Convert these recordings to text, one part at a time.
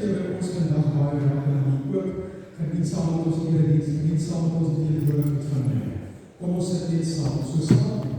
Here by ons vandag baie welkom en ook geniet saam met ons erediens, geniet saam met ons teenwoordigheid van my. Kom ons sit net saam, so saam met ons.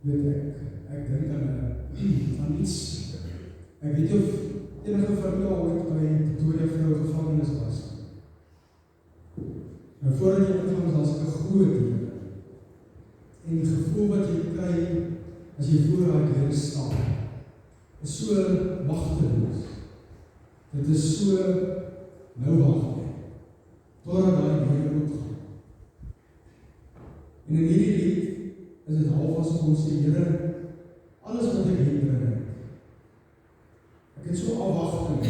weet ek dink aan iets. Ek weet of enige van julle ooit by Pretoria Vrou gevangenis was. Nou voordat jy ingaan is daar 'n groot deur. En die gevoel wat jy kry as jy voor daai deur staan, is so magteloos. Dit is so nou wag net, totdat daai deur oopgaan. En in hierdie lied is dit half asof ons sê, Here, alles wat ek het bring. Ek het so afwagting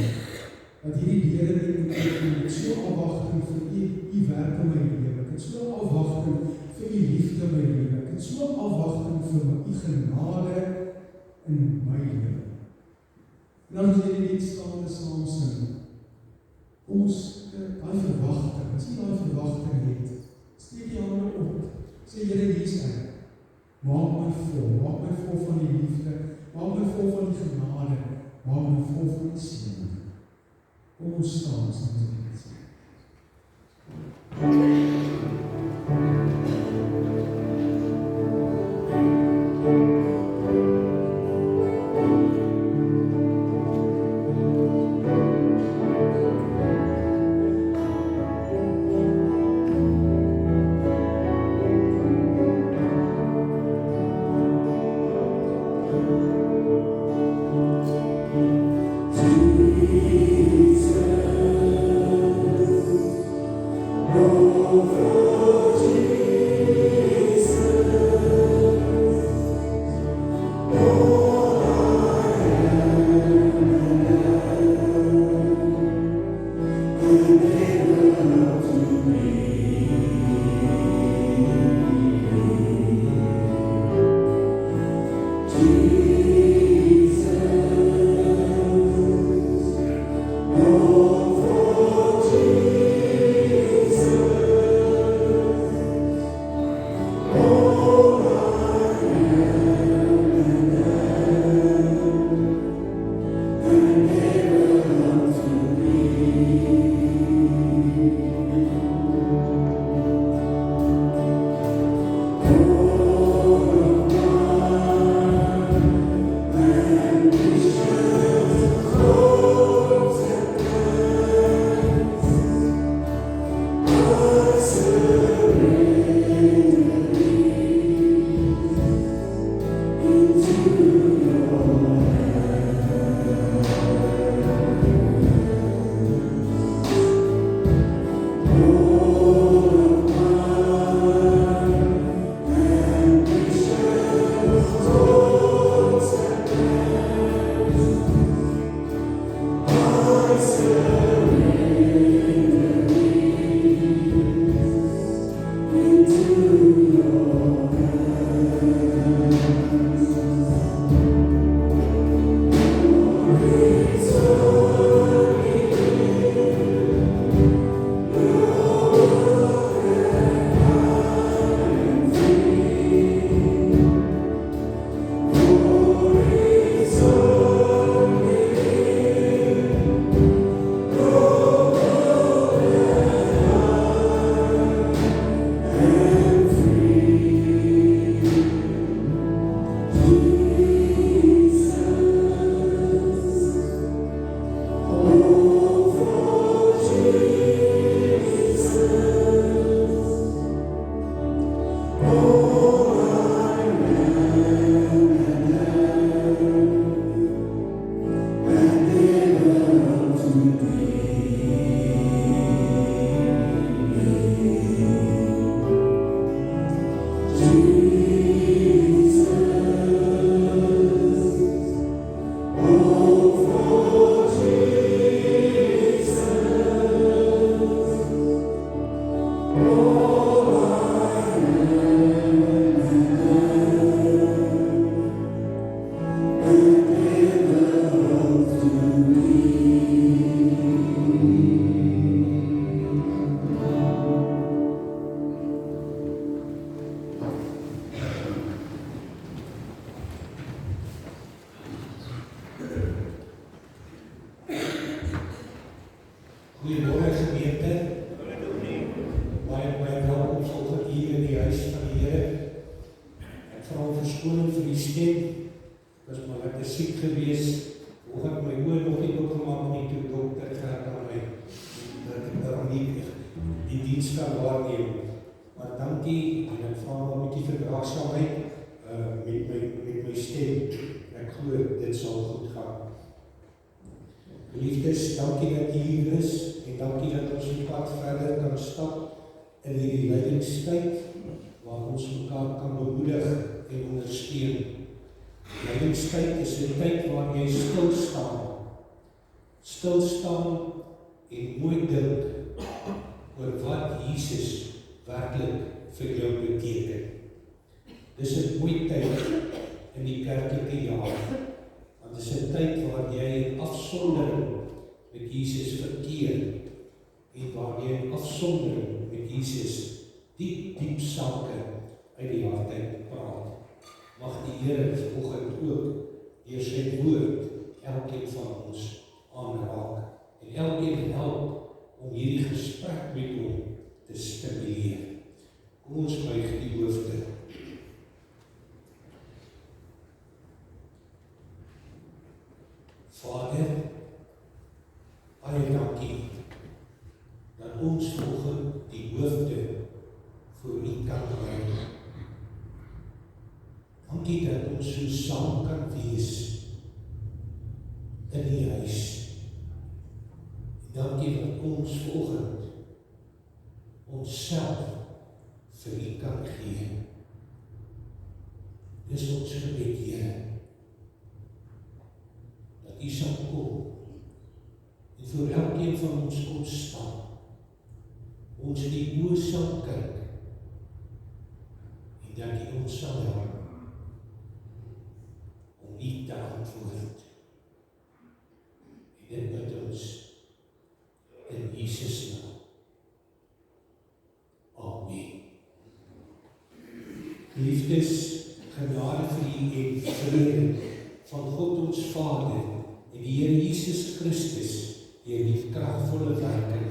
dat hierdie deure nie moet open. Ek het so afwagting vir u werk in my lewe. Ek het so afwagting vir u liefde in my lewe. Ek het so afwagting vir u genade in my lewe. En dan as hierdie lied staan te saam sing, kom ons daai verwagting, as jy daai verwagting het, steek jy hande op. Sê Here, hier is ek. Maak my vol van die liefde, maak my vol van die genade, maak my vol van die seën. Kom ons staan, as ons dit sê. Oh vra verskoning vir die stem. Ek was maar lekker siek gewees. Hoe het my oor nog nie oopgemaak nie toe dokter Gert aan my, dat ek daar nie die diens kan waarneem. Maar dankie, en ek vra maar met die verdraagsaamheid met my stem. Ek glo, dit sal goed gaan. Geliefdes, dankie dat jy hier is, en dankie dat ons die pad verder kan stap in hierdie lydingstyd, waar ons mekaar kan bemoedig en ondersteun. Lydingstyd is 'n tyd waar jy stil staan en mooi dink oor wat Jesus werklik vir jou beteken. Dis 'n mooi tyd in die kerklike jaar, want dis 'n tyd waar jy in afsondering met Jesus verkeer en waar jy in afsondering met Jesus diep sake uit die hart uit praat. Mag die Here vanoggend ook deur sy woord elkeen van ons aanraak en elkeen help om hierdie gesprek met hom te stimuleer. Kom ons buig die hoofde. Vader, baie dankie dat ons vanoggend die hoofde voor U kan bring. Dankie dat ons so saam kan wees in die huis. Dankie dat ons vanoggend onsself vir U kan gee. Dis ons gebed, Here, dat U sal kom en vir elkeen van ons kom staan. Ons in die oë sal kyk en dat U ons sal help om U te antwoord. En dit bid ons in Jesus naam. Amen. Geliefdes, genade vir U en vrede van God ons Vader en die Here Jesus Christus deur die kragvolle werking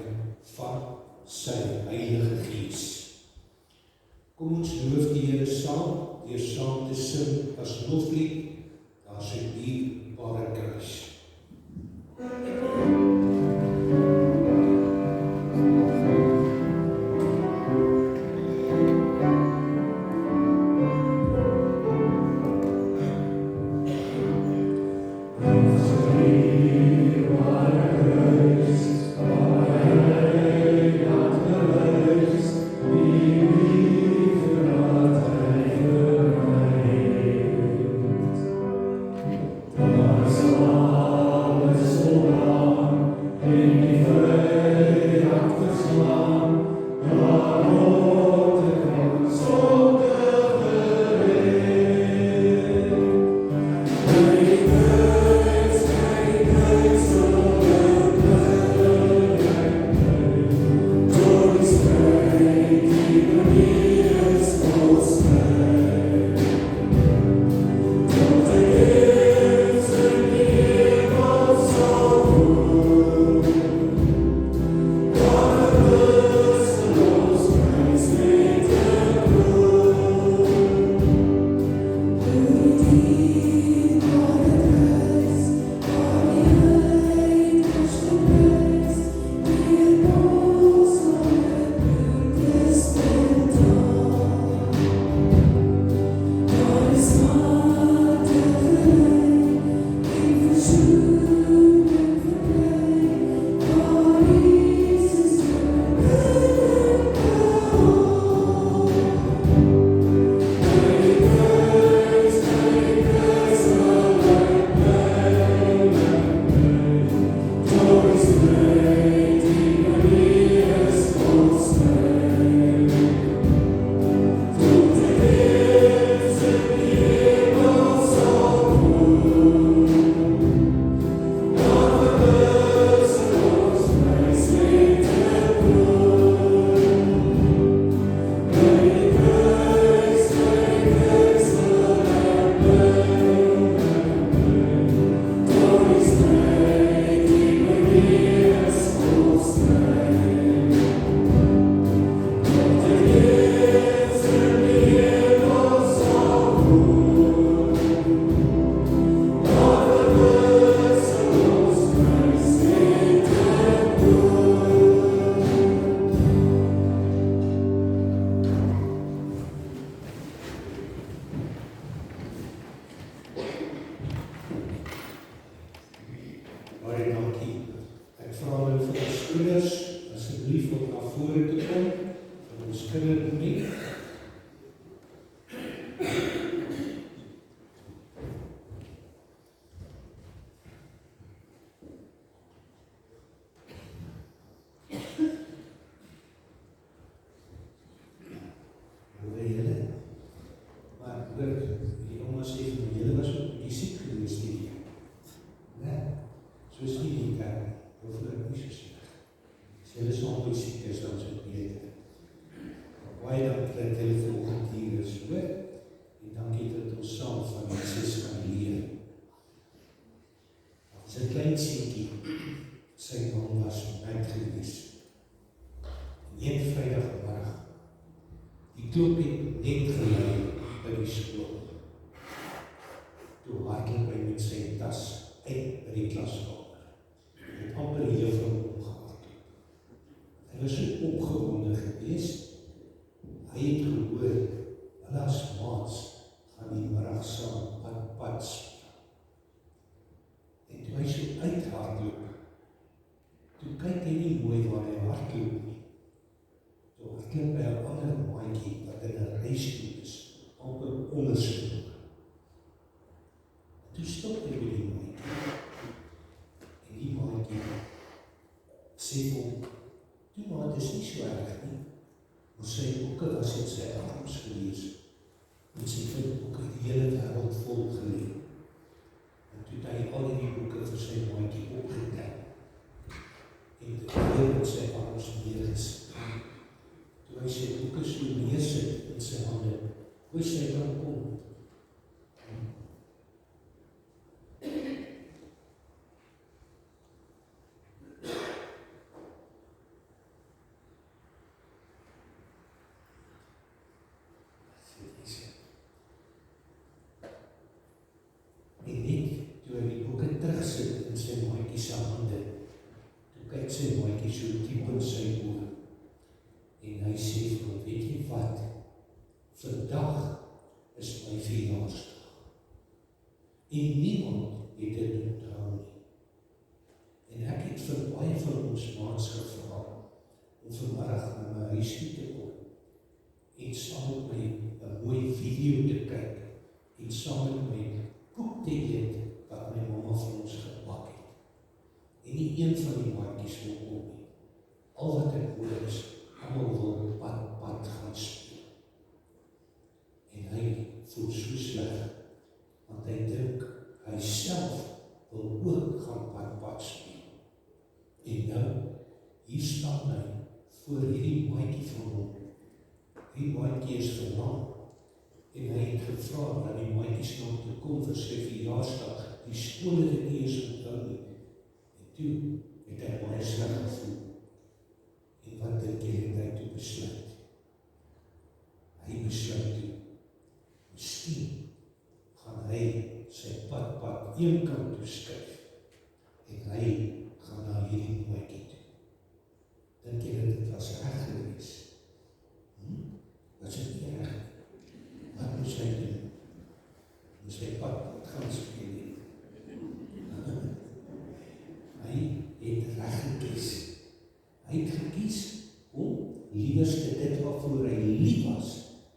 van sy Heilige Gees. Kom ons loof die Here saam, deur saam te sing as loflied, daar sy dierbare kruis. hoor, die oma sê vir my, julle was ook die siek gewees die week. Nee, soos nie die kerk, hoef ek nie so sleg. As julle so albei siek is, dan is het beter. Baie dank dat julle volgend hier is, hoor, en dankie dat ons saam van Jesus kan leer. As 'n klein seentjie, sy naam was net gewees. En een Vrydagmiddag, die klok het net gelui by die skool. Toe hardloop hy met sy tas uit by die klaskamer. En amper die juffrou omgehardloop. Hy was so opgewonde gewees. Hy het gehoor, hulle as maats gaan die middag saam pad speel. En toe hy so uithardloop, toe kyk hy nie mooi waar hy hardloop nie. Toe hardloop hy 'n ander maatjie wat in 'n reistoel is, amper onderskoel. Toe stop hy by die maatjie. En die maatjie sê vir hom, "Toe maar, dit is nie so erg nie." Maar sy boeke was in sy arms gelees. En sy boeke die hele wêreld vol gelees. En toe het hy al die boeke vir sy maatjie opgetel. En dit weer in sy arms neergesit. Toe hy sy boeke so neersit in sy hande, hoe sy kan kom. En net toe hy die boeke terugsit in sy maatjie se hande, toe kyk sy maatjie so diep in sy oë. En hy sê vir hom, weet jy wat, vandag is my verjaarsdag. En niemand het dit onthou nie. En ek het vir baie van ons maats gevra om vanmiddag na my huis toe te kom en saam met my 'n mooi video te kyk en saam met my koek te eet wat my mamma vir ons gebak het. En nie een van die maatjies wil kom nie. Al wat ek hoor is, almal wil pad gaan speel. En hy voel so sleg, want hy dink, hy self wil ook gaan pad speel. En nou, hier staan hy, voor hierdie maatjie van hom. Die maatjie is verlang, en hy het gevra dat die maatjies na hom toe kom vir sy verjaarsdag. Die skool het dit nie eens onthou nie. En toe het hy baie sleg gevoel. En wat dink jy het hy toe besluit? Hy besluit toe, miskien gaan hy sy pad een kant toe skuif. En hy gaan na hierdie maatjie toe. Dink jy dat dit was reg gewees? Was dit nie reg? Wat moes hy doen? Moes hy pad gaan speel nie? Hy het reg gekies. Hy het gekies om liewerste dit waarvoor hy lief was,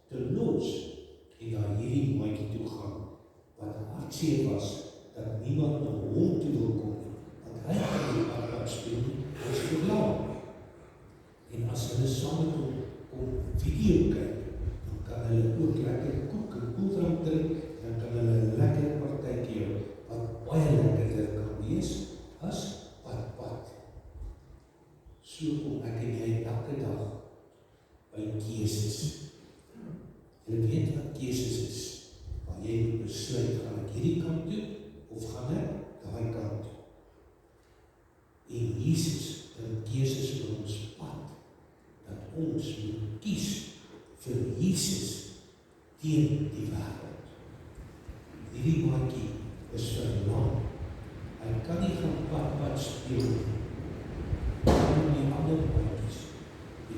te los en na hierdie maatjie toe gaan, wat hartseer was, dat niemand na hom toe wil kom nie, want hy kan die pad speel nie, ons verlang. En as hulle saam met hom kom video kyk, dan kan hulle ook lekker koek en koeldrank drink, dan kan hulle 'n lekker partytjie hou, wat baie lekkerder kan wees as pad. So kom ek en jy elke dag by keuses. Jy weet wat keuses is, waar jy moet besluit, gaan ek hierdie kant toe, of gaan ek daai kant toe. En Jesus bring keuses vir ons pad, dat ons moet kies vir Jesus teen die wêreld. Hierdie maatjie is verlang. Hy kan nie gaan pad speel nie. Die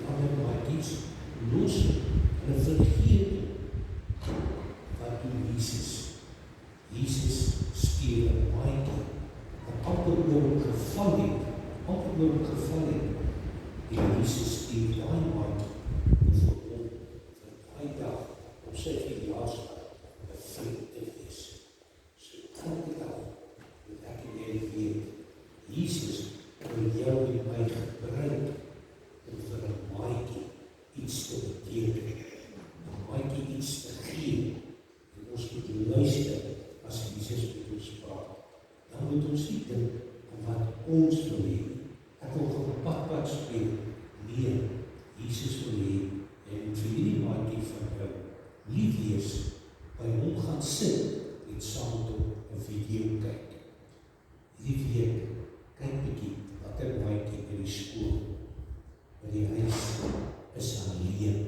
ander maatjies los, hulle vergeet wat doen Jesus. Jesus speel 'n maatjie, wat amper oor geval het, en Jesus speel daai maatjie vir hom, vir daai dag, op sy verjaarsdag, 'n vriend te wees. So elke dag, moet ek en jy weet, Jesus wil jou en my gebruik om vir 'n maatjie iets te beteken, 'n maatjie iets te gee, en sit en saam met hom 'n video kyk. Hierdie week, kyk bietjie wat 'n maatjie by die skool, by die huis is alleen.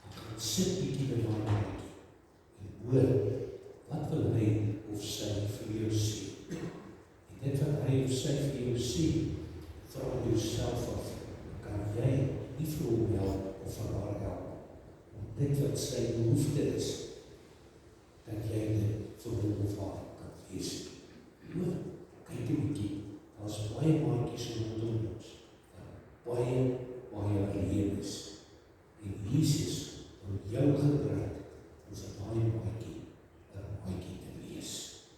Ek gaan sit bietjie by daai maatjie en hoor wat wil hy of sy vir jou sê. En dit wat hy of sy vir jou sê, vra jouself af, kan jy nie vir hom help of vir haar help? Dit wat sy behoefte is, dat jy dit vir hom of haar kan wees. Hoor, kyk 'n bietjie, daar's baie maatjies rondom ons, wat baie alleen is. En Jesus wil jou gebruik om vir daai maatjie 'n maatjie te wees.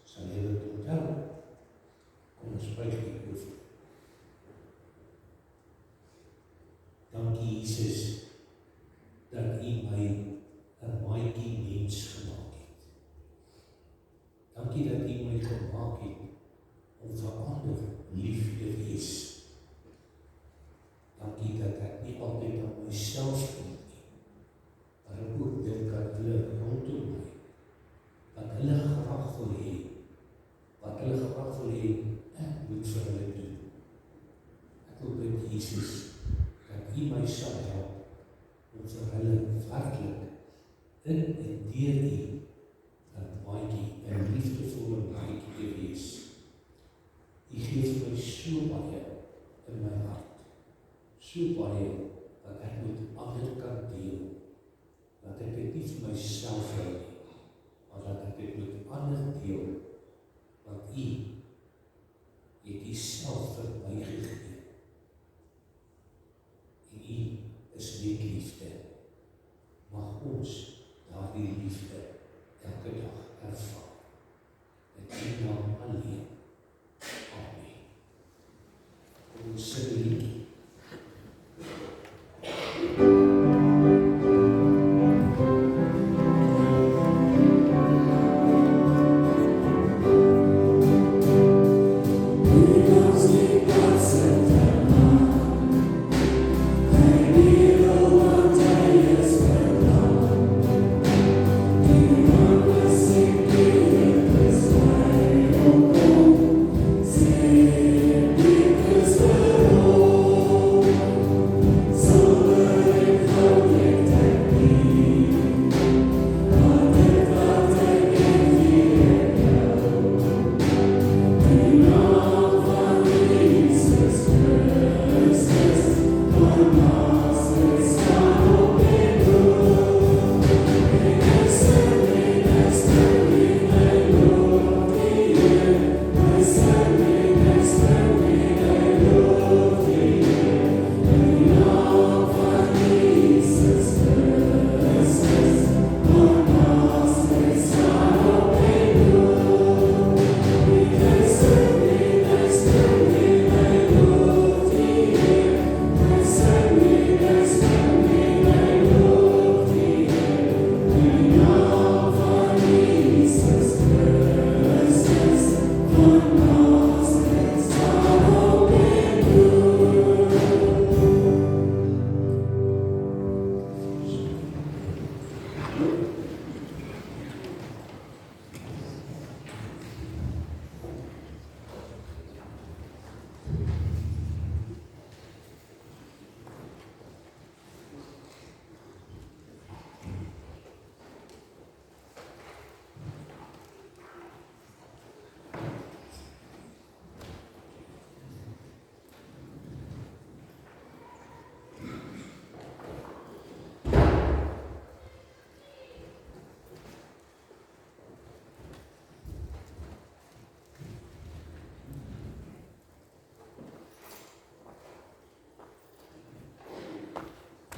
Sal jy dit onthou? Kom ons buig die hoof. Dankie Jesus, dat U my 'n maatjie mens gemaak het. Dankie dat U my gemaak het om vir ander lief te wees. Dankie dat ek nie altyd aan myself dink nie, maar ek ook dink aan hulle rondom my, wat hulle graag wil hê, ek moet vir hulle doen. Ek wil bid Jesus, dat U my sal help om vir hulle werklik in en deur U 'n maatjie, 'n liefdevolle maatjie te wees. U gee my so baie in my hart, so baie dat ek met ander kan deel, dat ek dit nie vir myself hou nie, maar dat ek dit met ander deel, want U het U self vir my gegee. En U is net liefde. Mag ons daardie liefde elke dag ervaar. In U naam alleen. Amen. Kom ons sing 'n liedjie.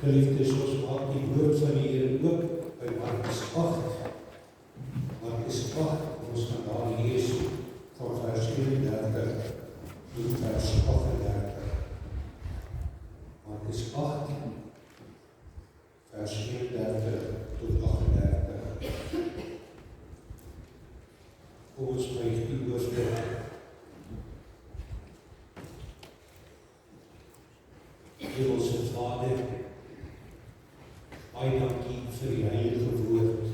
Geliefdes, ons maak die woord van die Here oop by Markus 8. Markus 8, ons gaan daar lees van vers 34 tot vers 38. Markus 8, vers 34 tot 38. Kom ons buig die hoofde. Hemelse Vader, baie dankie vir die heilige woord.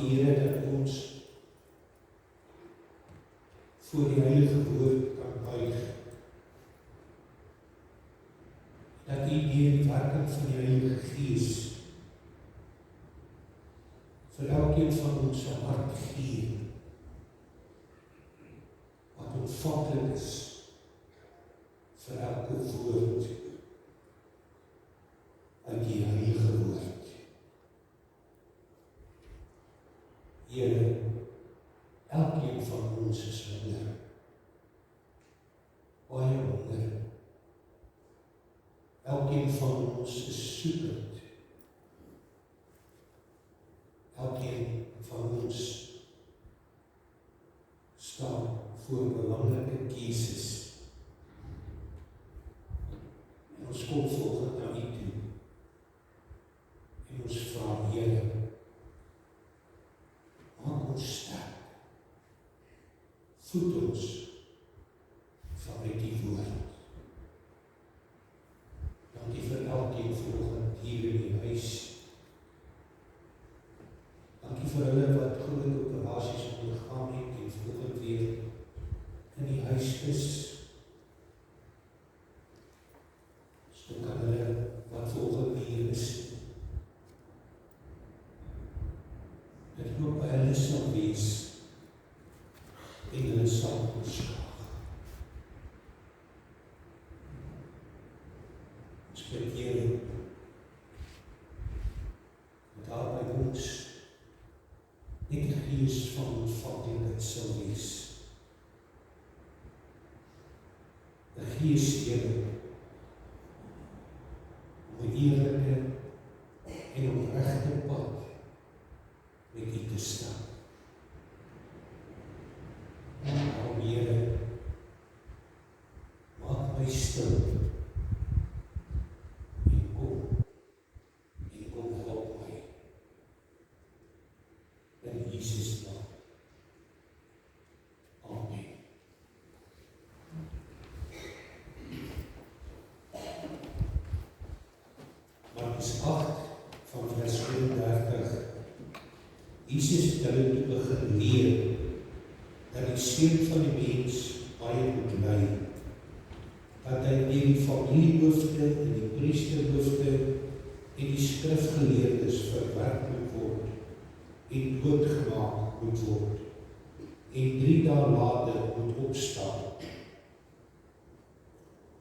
die Here dat ons voor die Heilige Woord kan buig. Dat U deur die werking van die Heilige Gees vir elkeen van ons se hart gee, wat ontvanklik is vir elke woord uit die Heilige Woord. Here, elkeen van ons is honger, baie honger. Elkeen van ons is soekend. Elkeen van ons staan voor belangrike keuses. En ons kom volgend na U toe. En ons vra, Here, maak ons sterk. Voed ons vanuit die woord. Dankie vir elkeen vanoggend hier in die huis. Dankie vir hulle wat groot operasies ondergaan het en vanoggend weer in die huis is. Stok aan hulle wat vanoggend hier is. Dat U ook by hulle sal wees en hulle sal ontstaan. Ons bid, Here, dat daar by ons net die gees van ontvanklikheid sal wees. 'n Gees, Here, om 'n eerlike en opregte pad met U te staan. Daarom, Here, maak my stil en kom help my. In Jesus' naam. Amen. Markus 8 van vers 31. Jesus het hulle toe begin leer dat die Seun van die mens baie moet ly, dat hy deur die familiehoofde en die priesterhoofde en die skrifgeleerdes verwerp moet word en doodgemaak moet word en 3 dae later moet opstaan.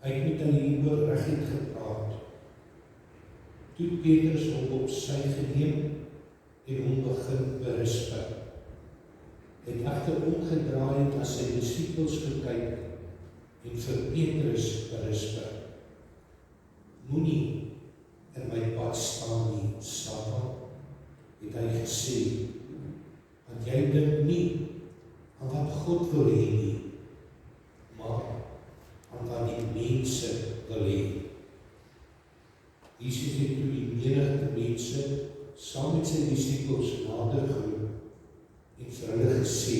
Hy het met hulle hieroor reguit gepraat. Toe Petrus hom op sy geneem en hom begin berispe. Hy het egter omgedraai en na sy disippels gekyk en vir Petrus berispe. Moenie in my pad staan nie, Satan, het hy gesê, want jy dink nie aan wat God wil hê nie, maar aan wat die mense wil hê. Jesus het toe die menigte mense saam met sy disippels nader geroep en vir hulle gesê,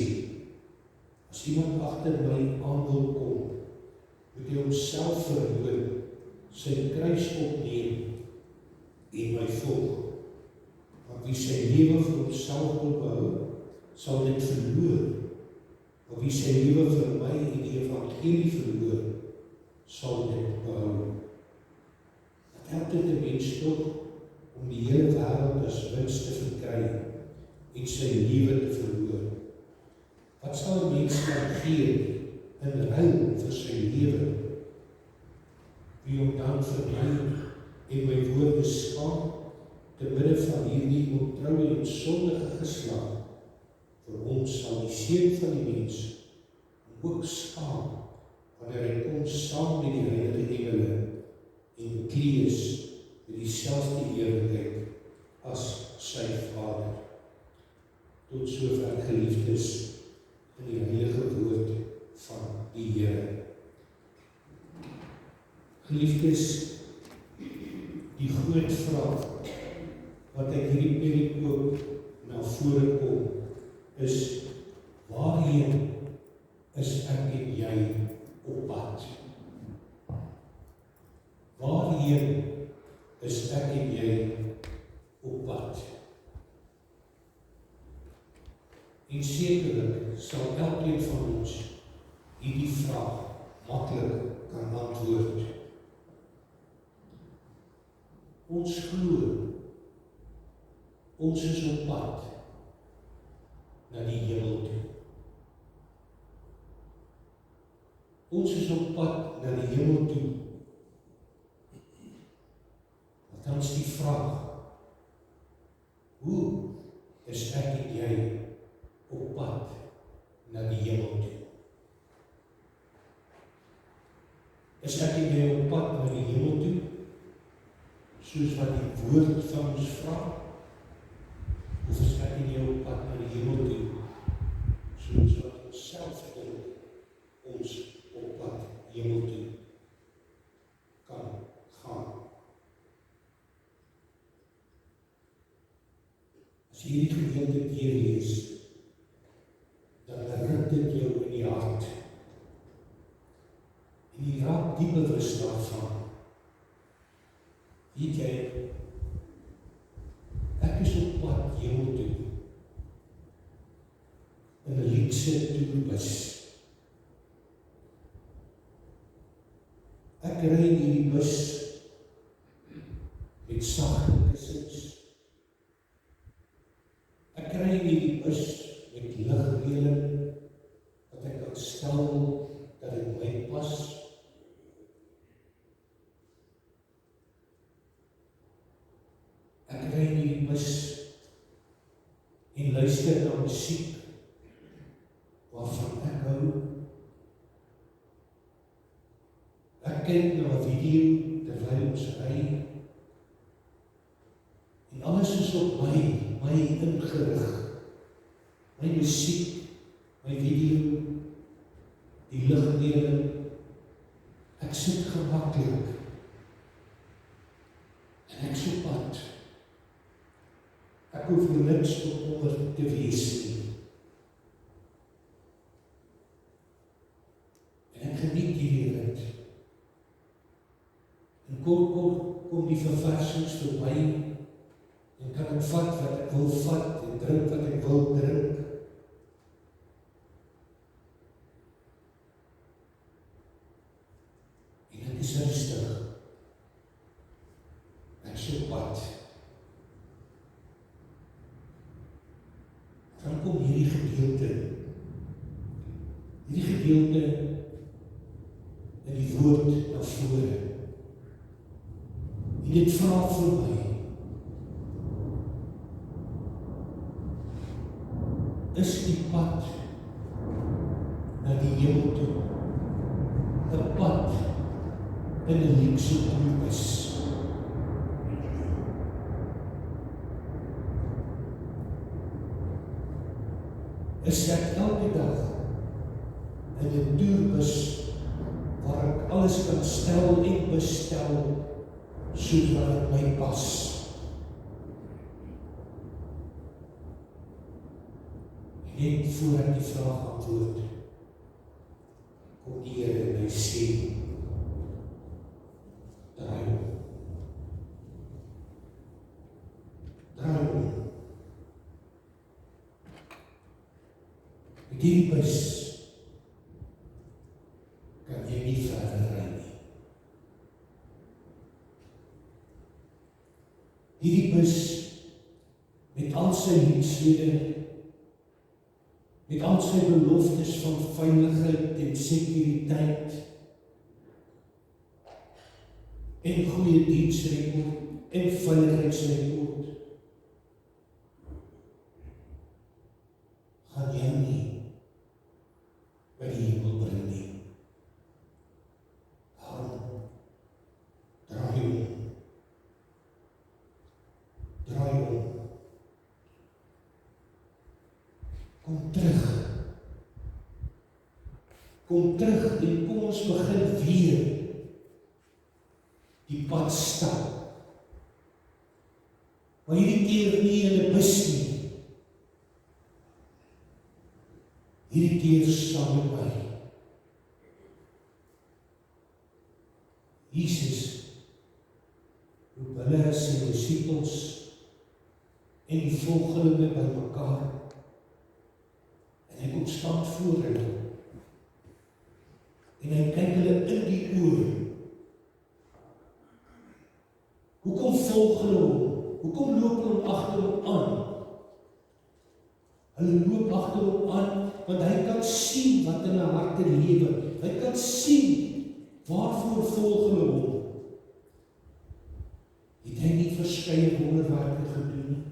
as iemand agter my aan wil kom, moet hy homself verloor, sy kruis opneem en my volg. Want wie sy lewe vir homself wil behou, sal dit verloor. Maar wie sy lewe vir my en die evangelie verloor, sal dit behou. Wat help dit 'n mens tog om die hele wêreld as wins te verkry en sy lewe te verloor? Wat sal 'n mens kan gee in ruil vir sy lewe? Wie hom dan vir my en my woorde skaam, te midde van hierdie ontroue en sondige geslag, vir ons sal die Seun van die mens ook skaam, wanneer hy kom saam met die heilige engele en bekleed is met dieselfde heerlikheid as sy Vader. Tot sover, geliefdes, in die heilige woord van die Here. Geliefdes, die groot vraag wat uit hierdie perikoop na vore kom, is, waarheen is ek en jy op pad? Waarheen is ek en jy op pad? En sekerlik sal elkeen van ons hierdie vraag maklik kan antwoord. Ons glo, ons is op pad na die hemel toe. Ons is op pad na die hemel toe. Dan is die vraag, hoe is ek en jy op pad na die hemel toe? Is ek en jy op pad na die hemel toe, soos wat die woord van ons vra? Of is ek en jy op pad na die hemel toe, soos wat ons self dink ons op pad hemel toe kan gaan? As jy hierdie gedeelte deurlees, dan ruk dit jou in die hart. En jy raak diep bewus daarvan. Weet jy, ek is op pad hemel toe, in 'n luukse toerbus. Ek ry in hierdie bus met sagte kussens. Ek ry in hierdie bus met ligreëling wat ek kan stel dat dit my pas. Ek ry in hierdie bus en luister na musiek waarvan ek hou. Ek kyk na 'n video terwyl ons ry. En alles is op my ingerig. My musiek, my video, die ligreëling. Ek sit gemaklik. En ek so pad. Ek hoef niks bekommerd te wees nie. En ek geniet hierdie rit. En kom die verversings verby, en kan ek vat wat ek wil vat, en drink wat ek wil drink. En ek is rustig. Ek is op pad. Dan kom hierdie gedeelte in die woord na vore. En dit vra vir my, is die pad na die hemel toe 'n pad in 'n luukse toerbus? Is ek elke dag in 'n toerbus waar ek alles kan stel en bestel soos wat dit my pas? Net voor ek die vraag antwoord, kom die Here en hy sê, draai om. Draai om. Met hierdie bus kan jy nie verder ry nie. Hierdie bus met al sy liefslede, met al sy beloftes van veiligheid en sekuriteit en goeie diensrekord en veiligheidsrekord, gaan jou nie by die hemel bring nie. Daarom, draai om. Draai om. Kom terug. Kom terug en kom ons begin weer die pad stap. Maar hierdie keer nie in 'n bus nie. Hierdie keer saam met my. Jesus roep hulle sy disippels en die volgelinge bymekaar. voor hulle. En hy kyk hulle in die oë. Hoekom volg hulle hom? Hoekom loop hulle agter hom aan? Hulle loop agter hom aan, want hy kan sien wat in hulle harte lewe. Hy kan sien waarvoor volg hulle hom. Het hy nie verskeie wonderwerke gedoen nie?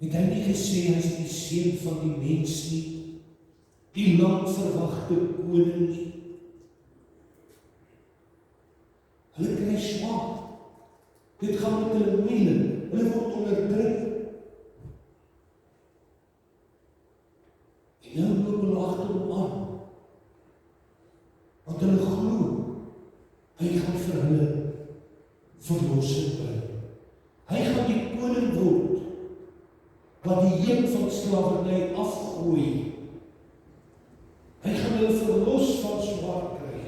Het hy nie gesê hy is die seun van die mens nie? Die lang verwagte koning nie? Hulle kry swaar. Dit gaan met hulle moeilik. Hulle word onderdruk. En nou loop hulle agter hom aan. Want hulle glo, hy gaan vir hulle verlossing bring. Hy gaan die koning word, wat die juk van slawerny afgooi. Hy gaan hulle verlos van swaar kry.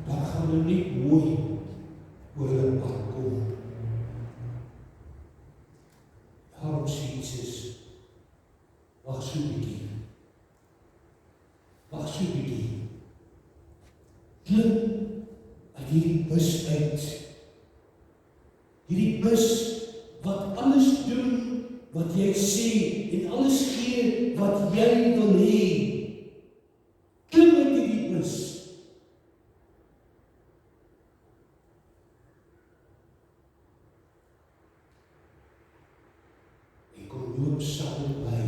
Daar gaan hulle nie mooi oor hulle pad kom. Daarom sê Jesus, wag so 'n bietjie. Wag so 'n bietjie. Klim uit hierdie bus uit. Hierdie bus wat alles doen wat jy sê en alles gee wat jy wil hê. Klim uit hierdie bus. En kom loop saam met my.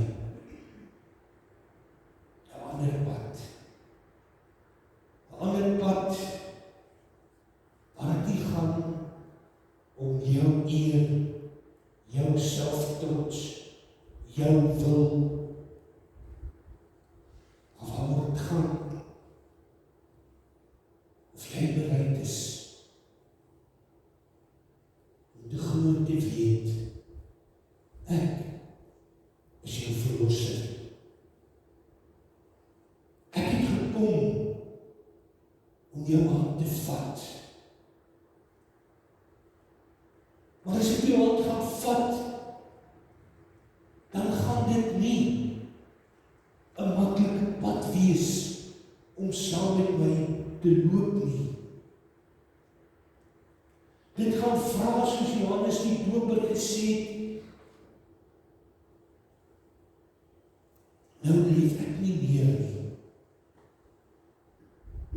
'n ander pad. 'n ander pad waar dit nie gaan om jou eer, jou selftrots, jou wil, of waar dit gaan of jy bereid is om te glo te weet, ek is jou verlosser. Ek het gekom om jou hand te vat. Maar as ek jou hand gaan vat, dan gaan dit nie 'n maklike pad wees om saam met my te loop nie. Dit gaan vra soos Johannes die Doper gesê het, nou leef ek nie meer nie,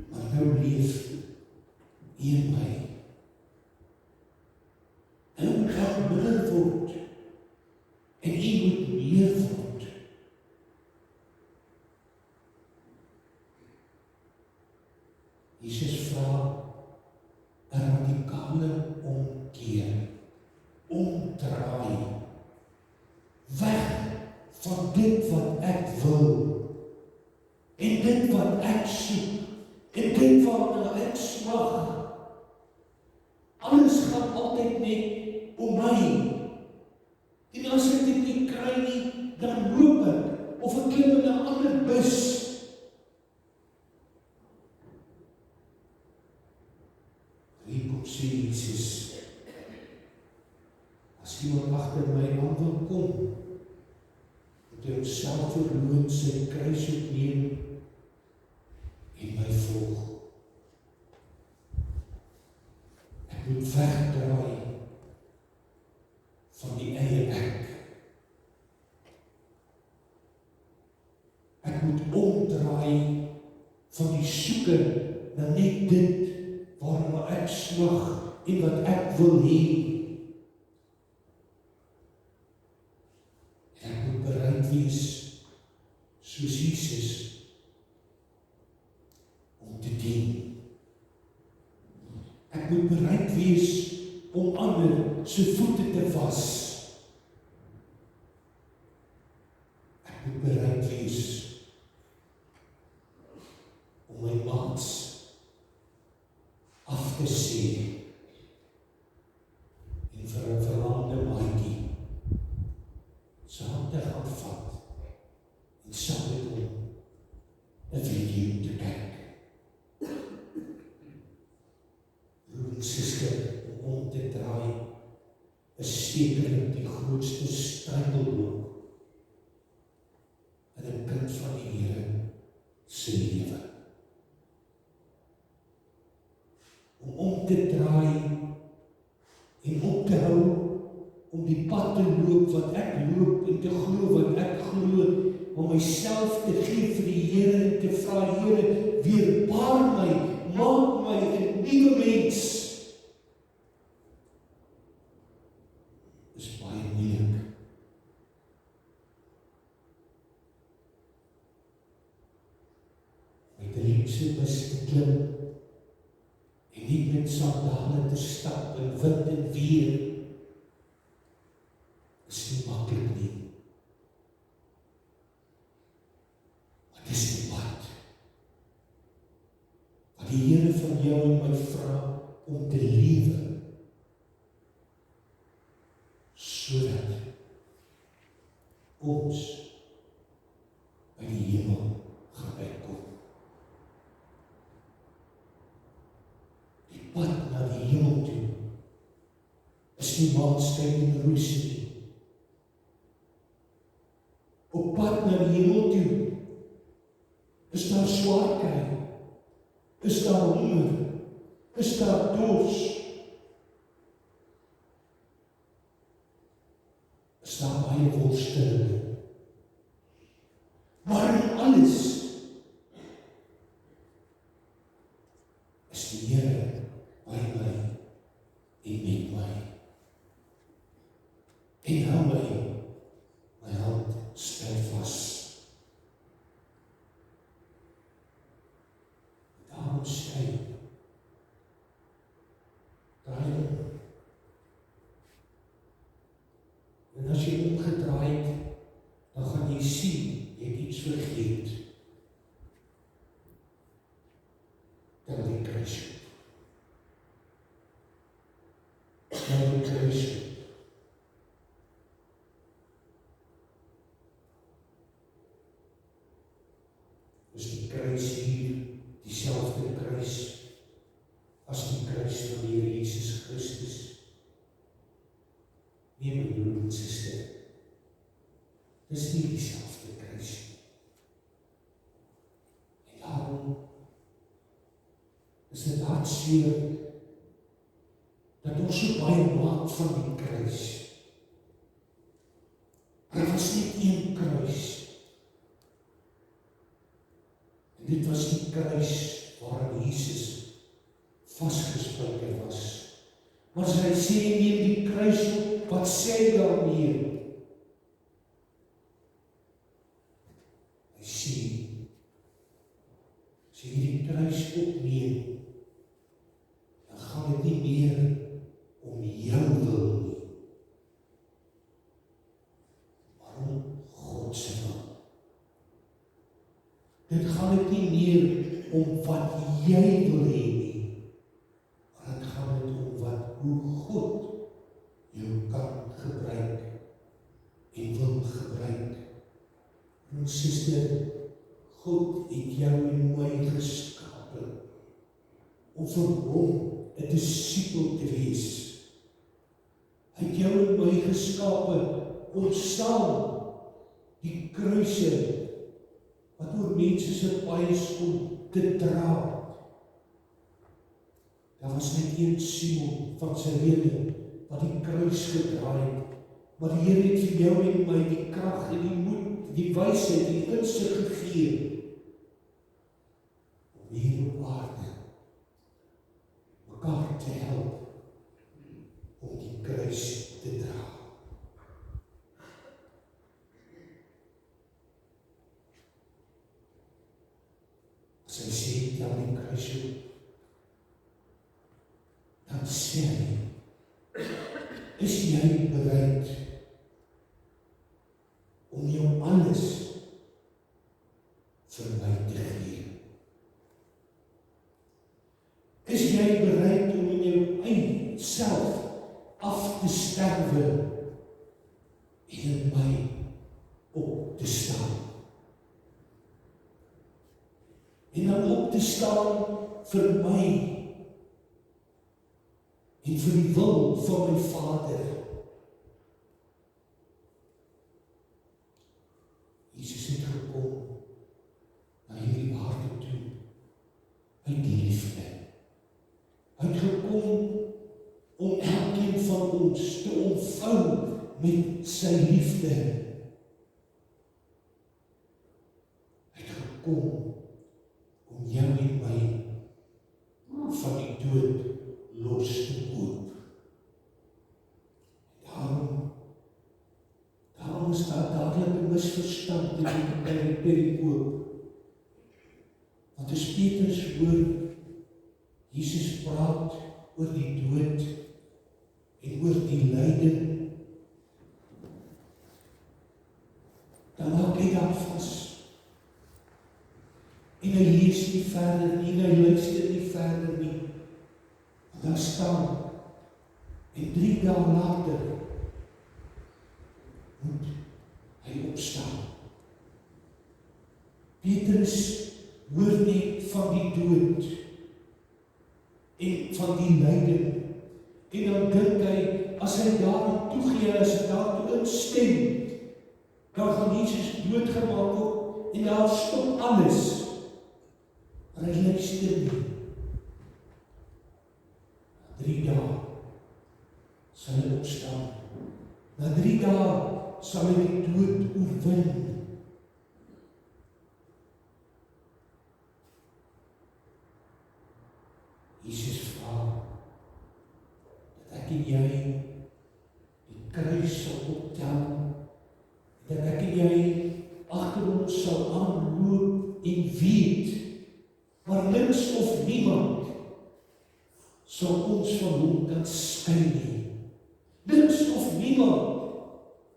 maar nou leef U in my. En U gaan minder word, en U moet meer word. Jesus vra 'n radikale omkeer, omdraai, weg van dit wat ek wil, en dit wat ek soek, en dit waarna ek smag. Alles gaan altyd net om my. En as ek dit nie kry nie, dan loop ek, of ek klim in 'n ander bus. Hierkom sê Jesus, as iemand agter my aan wil kom, moet hy homself verloon, sy kruis opneem en my volg. Ek moet wegdraai van die eie ek. Ek moet omdraai van die soeke na net dit waarna ek smag en wat ek wil hê. Ek moet bereid wees, soos Jesus, om te dien. Ek moet bereid wees om ander se voete te was. Ek moet bereid wees om my maats af te sê en vir 'n verlamde maatjie sy hande gaan vat en saam met hom 'n video te kyk. Broer en suster, om te draai, is sekerlik die grootste struikelblok in 'n kind van die Here se lewe. Om te draai en op te hou om die pad te loop wat ek loop en te glo wat ek glo, om myself te gee vir die Here en te vra, Here, weerbaar my, maak my 'n nuwe mens. Is baie moeilik. Met 'n liefse bus te klim en nie met sandale te stap in wind en weer, is nie maklik nie. Maar dis die pad wat die Here van jou en my vra om te lewe, sodat ons by die hemel gaan uitkom. Die pad na die hemel toe is nie maanskyn en roos nie. Op pad na die hemel toe is daar swaar kry, is daar honger, is daar dors, is daar baie worsteling. Maar in alles is die Here by my en met my. En hou my hand styf vas. Daarom sê hy, draai om. En as jy omgedraai het, dan gaan jy sien, jy het iets vergeet. Tel die kruis op. Tel die kruis op. Is die kruis hier dieselfde kruis as die kruis van die Here Jesus Christus? Nee, my broer en suster, dis nie dieselfde kruis nie. En daarom is dit hartseer dat ons so baie maak van die kruis. Daar was net een kruis. En dit was die kruis waarin Jesus vasgespijker was. Maar as hy sê, neem die kruis op, wat sê hy daarmee? Hy sê, as jy die kruis opneem, dan gaan dit nie meer om jou wil nie, maar om God se wil. Dit gaan dit nie meer om wat jy wil hê nie, maar dit gaan dit om hoe God jou kan gebruik en wil gebruik. En suster, God het jou en my geskape om vir hom 'n disipel te wees. Hy het jou en my geskape om saam die kruise wat oor mense se paaie kom te dra. Daar was net een Simon van Cyrene wat die kruis gedraai het, maar die Here het vir jou en my die krag en die moed, die wysheid, die insig gegee om hier op aarde mekaar te help om die kruis te dra. As hy sê, tel die kruis op, dan sê hy, is jy bereid om jou alles vir my te gee? Is jy bereid om in jou eie self af te sterwe en in my op te staan? En dan op te staan vir my en vir die wil van my Vader, ons te omvou met sy liefde. Hy het gekom om jou en my van die dood los te koop. Daarom is daar dadelik 'n misverstand in die perikoop. Want as Petrus hoor, Jesus praat oor die dood en oor die lyding, dan maak hy daar vas. En hy lees nie verder nie, en hy luister nie verder nie. Want daar staan, en 3 dae later moet hy opstaan. Petrus hoor net van die dood en van die lyding. En dan dink hy, as hy daaraan toegee, as hy daartoe instem, dan gaan Jesus doodgemaak word en daar stop alles. Maar hy luister nie. 3 dae sal hy opstaan. Na 3 dae sal hy die dood oorwin. Jesus vra dat ek en jy die kruis sal optel, dat ek en jy agter ons sal aanloop en weet, maar niks of niemand sal ons van hom kan skei nie. Niks of niemand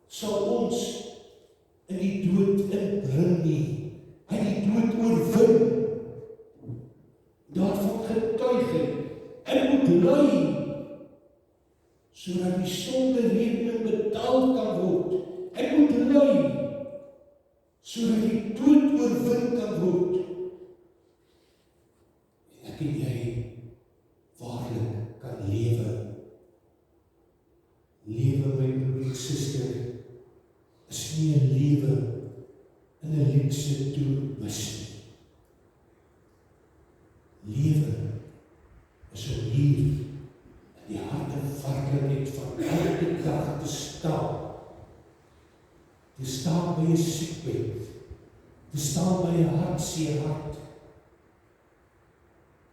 sal ons in die dood inbring nie. Hy het die dood oorwin. Daarvan getuig hy. Ek moet ly, sodat die sonderekening betaal kan word. Ek moet ly, sodat die dood oorwin kan word. En ek en jy waarlik kan lewe. Lewe, my broer en suster, is nie 'n lewe in 'n luukse toermis nie. Lewe is om hier in die harde werklikheid van elke dag te staan. Te staan by 'n siekbed, te staan by 'n hartseer hart,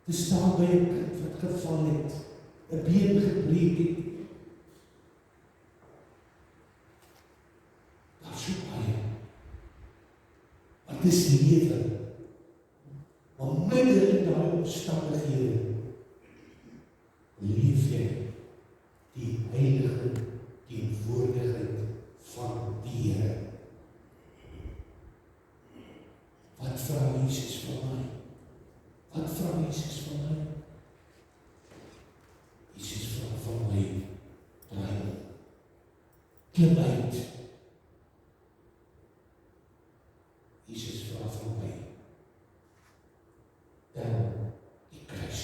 te staan by 'n kind wat geval het, 'n been gebreek het. Daar so baie. Wat is lewe? Maar midde in daai omstandighede leef jy die heilige teenwoordigheid van die Here. Wat vra Jesus van my? Wat vra Jesus van my? Jesus vra van my, draai om, klim uit. Jesus vra van my, tel die kruis.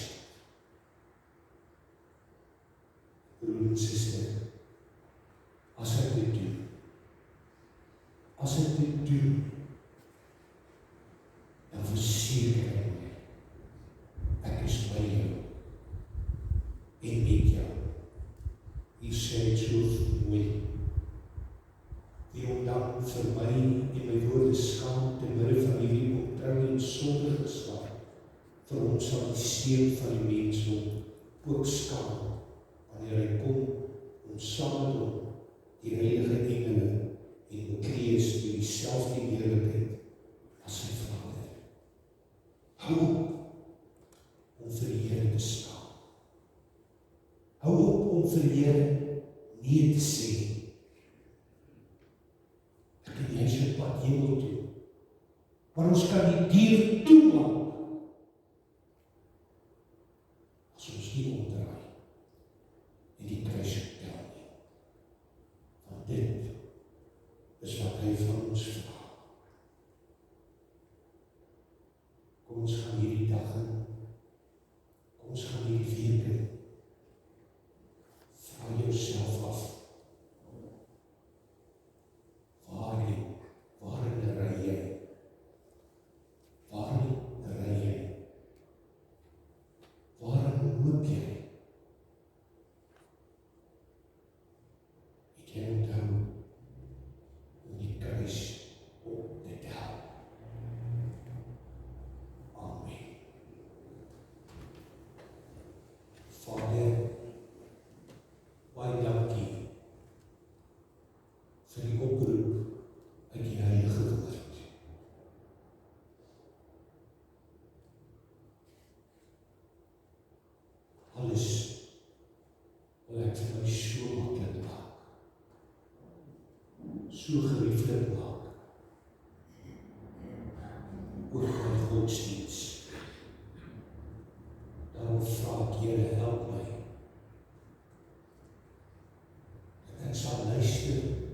Broer en suster, as ek dit doen, dan verseker ek my, ek is by jou en met jou. Hy sê het so mooi, die om dan vir my en my woorde skaam te midde van hierdie ontrou en sonde geslag, vir hom sal die seun van die mensdom ook skaam, wanneer hy kom om saam met hom die heilige engele en bekleed met dieselfde heerlikheid as sy Vader. Hou op om vir die Here te skaam. Hou op om vir die Here nee te sê. Ek en jy is op pad hemel toe, maar ons kan die deur toemaak as ons nie omdraai en die kruis optel nie. Want dit is wat hy van ons vra. Kom ons gaan hierdie dag in, kom ons gaan hierdie week in. Vra jouself af, waarin ry jy? Waarin ry jy? Waarin loop jy? het jy onthou om die kruis op te tel. Amen. Vader, baie dankie vir die oproep uit die Heilige Woord. Alles wil ek vir my so maklik maak, so gerieflik maak, oor my godsdienst. Daarom vra ek, Here, help my. En ek sal luister